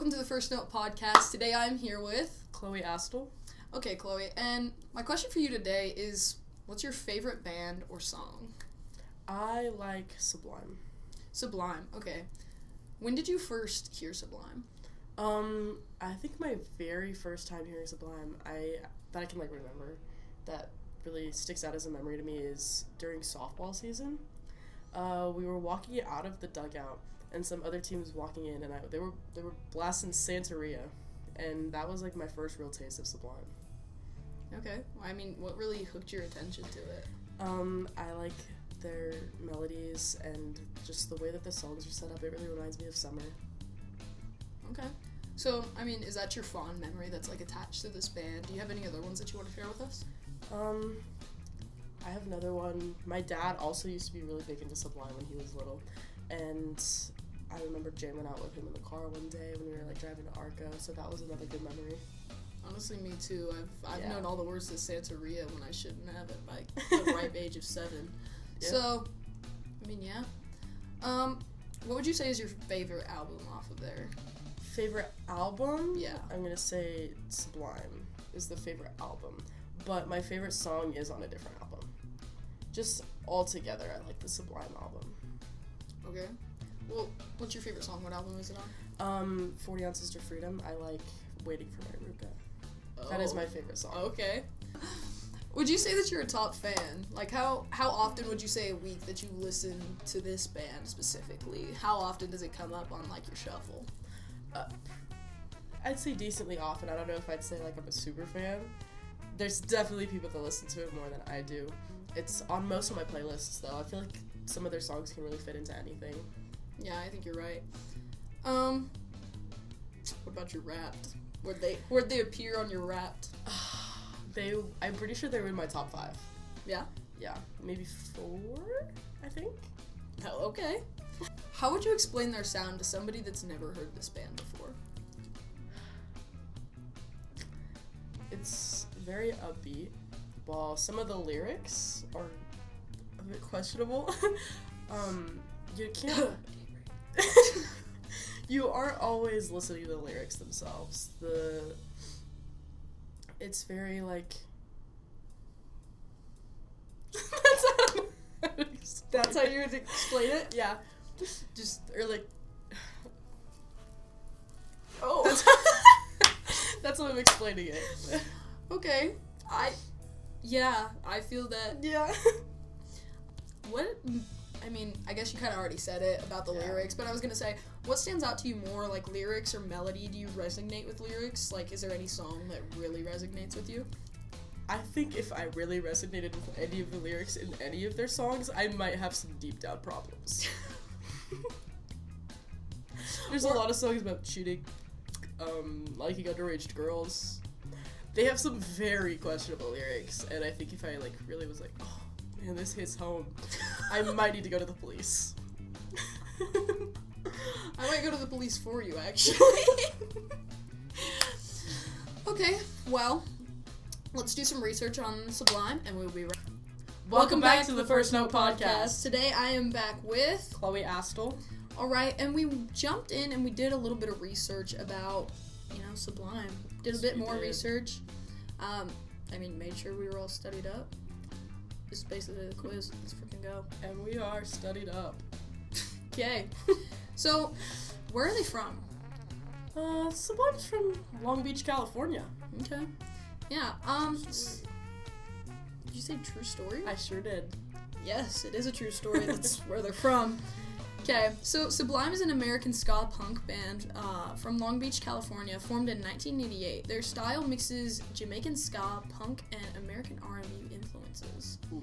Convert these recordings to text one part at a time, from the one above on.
welcome to the First Note podcast. Today I'm here with Chloe Astle. Okay, Chloe, and my question for you today is, what's your favorite band or song? I like Sublime. Sublime, okay. When did you first hear Sublime? I think my very first time hearing Sublime, that I can remember, that really sticks out as a memory to me is during softball season. We were walking out of the dugout, and some other team was walking in, and they were blasting Santeria, and that was my first real taste of Sublime. Okay, I mean, what really hooked your attention to it? I like their melodies and just the way that the songs are set up. It really reminds me of summer. Okay. So, I mean, is that your fond memory that's attached to this band? Do you have any other ones that you want to share with us? I have another one. My dad also used to be really big into Sublime when he was little, and I remember jamming out with him in the car one day when we were driving to Arco, so that was another good memory. Honestly, me too. I've known all the words to Santeria when I shouldn't have at the ripe age of 7. Yeah. So, I mean, yeah. What would you say is your favorite album off of there? Favorite album? Yeah. I'm gonna say Sublime is the favorite album, but my favorite song is on a different album. Just altogether, I like the Sublime album. Okay. Well, what's your favorite song? What album is it on? 40 Ounces to Freedom. I like Waiting for My Ruka. Oh. That is my favorite song. Okay. Would you say that you're a top fan? How often would you say a week that you listen to this band specifically? How often does it come up on your shuffle? I'd say decently often. I don't know if I'd say I'm a super fan. There's definitely people that listen to it more than I do. It's on most of my playlists though. I feel like some of their songs can really fit into anything. Yeah, I think you're right. What about your Wrapped? Where'd they appear on your Wrapped? I'm pretty sure they were in my top 5. Yeah? Yeah, maybe 4, I think. Oh, okay. How would you explain their sound to somebody that's never heard this band before? It's very upbeat, while some of the lyrics are a bit questionable. You can't... You aren't always listening to the lyrics themselves. It's very That's how you would explain it? Yeah. Or Oh. That's how I'm explaining it. Okay. I feel that. Yeah. I mean, I guess you kind of already said it about the lyrics, but I was going to say, what stands out to you more, lyrics or melody? Do you resonate with lyrics? Is there any song that really resonates with you? I think if I really resonated with any of the lyrics in any of their songs, I might have some deep down problems. There's a lot of songs about cheating, liking underage girls. They have some very questionable lyrics, and I think if I really was oh man, this hits home, I might need to go to the police. I might go to the police for you, actually. Okay, well, let's do some research on Sublime, and we'll be right back. Welcome back to the First Note podcast. Today I am back with Chloe Astle. Alright, and we jumped in and we did a little bit of research about, Sublime. Did a bit more research. Made sure we were all studied up. This is basically the quiz. Let's freaking go. And we are studied up. Okay. So, where are they from? Sublime's from Long Beach, California. Okay. Yeah, did you say true story? I sure did. Yes, it is a true story. That's where they're from. Okay, so Sublime is an American ska punk band from Long Beach, California, formed in 1988. Their style mixes Jamaican ska, punk, and American R&B influences. Ooh.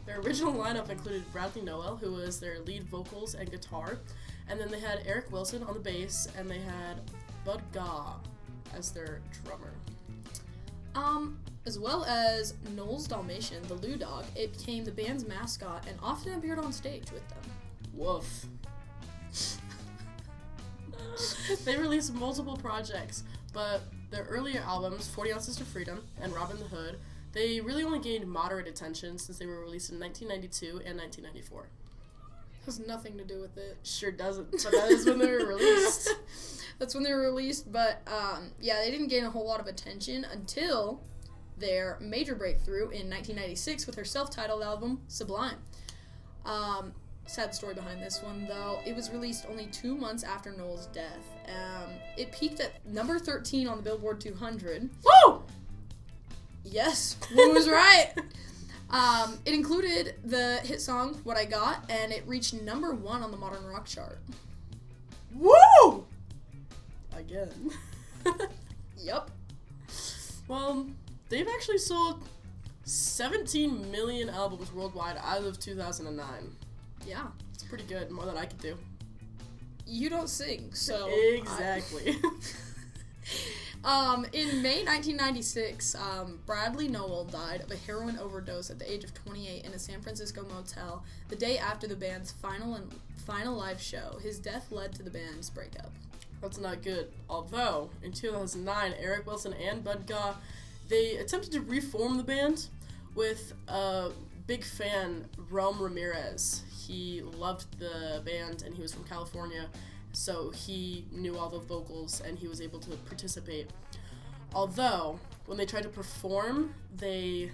Their original lineup included Bradley Noel, who was their lead vocals and guitar, and then they had Eric Wilson on the bass, and they had Bud Gaw as their drummer. As well as Knowles Dalmatian, the Lou Dog. It became the band's mascot and often appeared on stage with them. Woof. They released multiple projects, but their earlier albums, 40 Ounces to Freedom and Robin the Hood, they really only gained moderate attention since they were released in 1992 and 1994. Has nothing to do with it. Sure doesn't, but that is when they were released. That's when they were released, but yeah, they didn't gain a whole lot of attention until their major breakthrough in 1996 with their self-titled album, Sublime. Sad story behind this one, though. It was released only 2 months after Noel's death. It peaked at number 13 on the Billboard 200. Woo! Yes, Woo was right. It included the hit song What I Got, and it reached number 1 on the Modern Rock chart. Woo! Again. Yep. Well, they've actually sold 17 million albums worldwide as of 2009. Yeah. It's pretty good, more than I could do. You don't sing, so... Exactly. In May 1996, Bradley Nowell died of a heroin overdose at the age of 28 in a San Francisco motel the day after the band's final live show. His death led to the band's breakup. That's not good. Although, in 2009, Eric Wilson and Bud Gaw, they attempted to reform the band with a big fan, Rome Ramirez. He loved the band and he was from California, so he knew all the vocals and he was able to participate. Although, when they tried to perform, they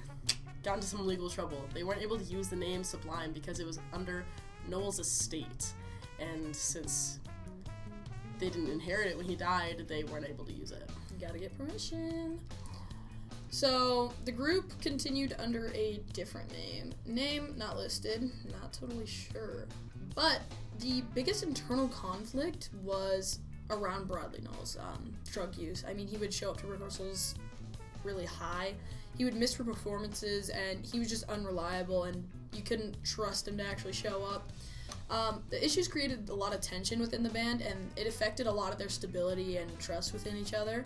got into some legal trouble. They weren't able to use the name Sublime because it was under Noel's estate. And since they didn't inherit it when he died, they weren't able to use it. You gotta get permission. So, the group continued under a different name. Name not listed, not totally sure. But the biggest internal conflict was around Bradley Nowell's drug use. I mean, he would show up to rehearsals really high. He would miss for performances, and he was just unreliable, and you couldn't trust him to actually show up. The issues created a lot of tension within the band, and it affected a lot of their stability and trust within each other.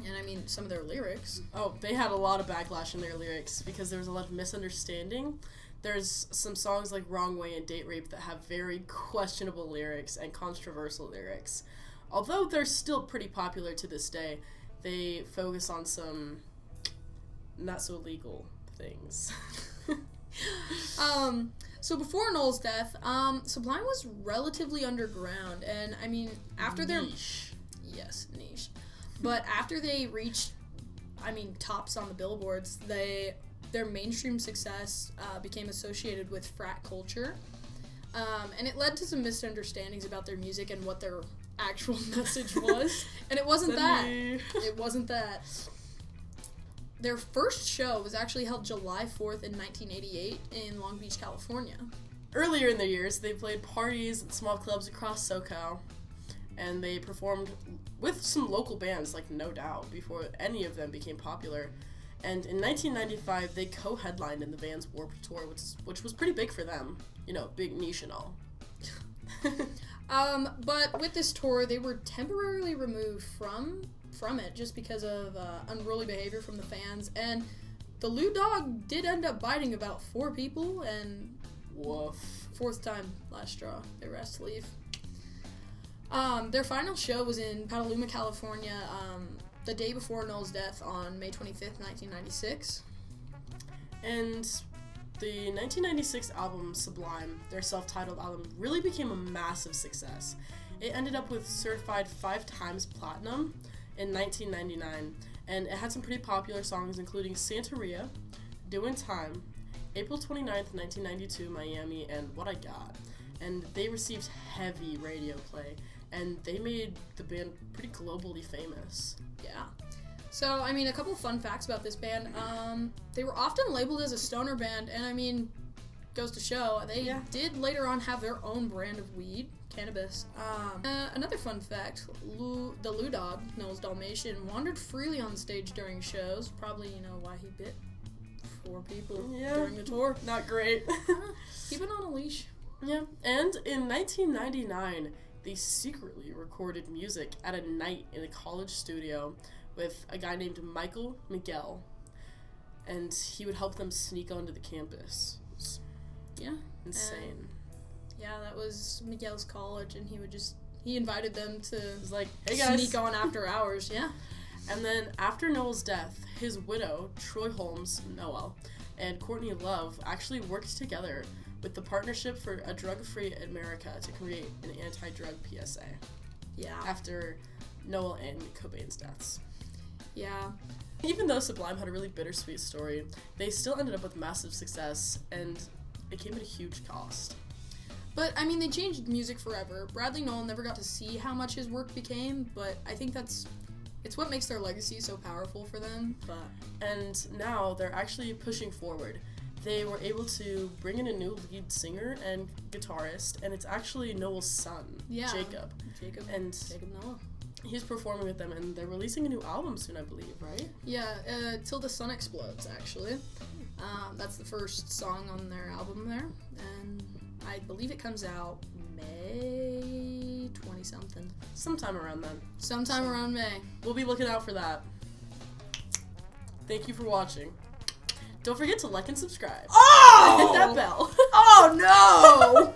And I mean, some of their lyrics. Oh, they had a lot of backlash in their lyrics because there was a lot of misunderstanding. There's some songs like Wrong Way and Date Rape that have very questionable lyrics and controversial lyrics. Although they're still pretty popular to this day, they focus on some not so legal things. So before Noel's death, Sublime was relatively underground, and I mean, after their... Niche. Yes, niche. But after they reached, tops on the billboards, their mainstream success became associated with frat culture, and it led to some misunderstandings about their music and what their actual message was, and it wasn't that. It wasn't that. Their first show was actually held July 4th in 1988 in Long Beach, California. Earlier in the years, they played parties at small clubs across SoCal, and they performed with some local bands like No Doubt before any of them became popular. And in 1995, they co-headlined in the band's Warped Tour, which was pretty big for them. You know, big niche and all. But with this tour, they were temporarily removed from it just because of unruly behavior from the fans. And the Lou Dog did end up biting about 4 people, and woof. 4th time last straw. They were asked to leave. Their final show was in Petaluma, California, the day before Noel's death on May 25th, 1996. And the 1996 album Sublime, their self-titled album, really became a massive success. It ended up with certified 5 times platinum in 1999, and it had some pretty popular songs including Santeria, Doin' Time, April 29th, 1992, Miami, and What I Got. And they received heavy radio play, and they made the band pretty globally famous. Yeah. So, a couple fun facts about this band. They were often labeled as a stoner band, and goes to show, they did later on have their own brand of weed, cannabis. Another fun fact, the Lou Dog, Noel's Dalmatian, wandered freely on stage during shows. Probably, why he bit 4 people during the tour. Not great. Keep it on a leash. Yeah, and in 1999, they secretly recorded music at a night in a college studio with a guy named Michael Miguel, and he would help them sneak onto the campus. It was insane. That was Miguel's college, and he invited them to hey guys, sneak on after hours. Yeah. And then after Noel's death, his widow, Troy Holmes Noel, and Courtney Love actually worked together with the Partnership for a Drug-Free America to create an anti-drug PSA. Yeah. After Noel and Cobain's deaths. Yeah. Even though Sublime had a really bittersweet story, they still ended up with massive success, and it came at a huge cost. But, I mean, they changed music forever. Bradley Nowell never got to see how much his work became, but I think it's what makes their legacy so powerful for them. And now they're actually pushing forward. They were able to bring in a new lead singer and guitarist, and it's actually Noel's son, Jacob. Jacob Nowell. He's performing with them, and they're releasing a new album soon, I believe, right? Yeah, Till the Sun Explodes, actually. That's the first song on their album there, and I believe it comes out May 20-something. Sometime around then. Sometime around May. We'll be looking out for that. Thank you for watching. Don't forget to like and subscribe. Oh! And hit that bell. Oh, no!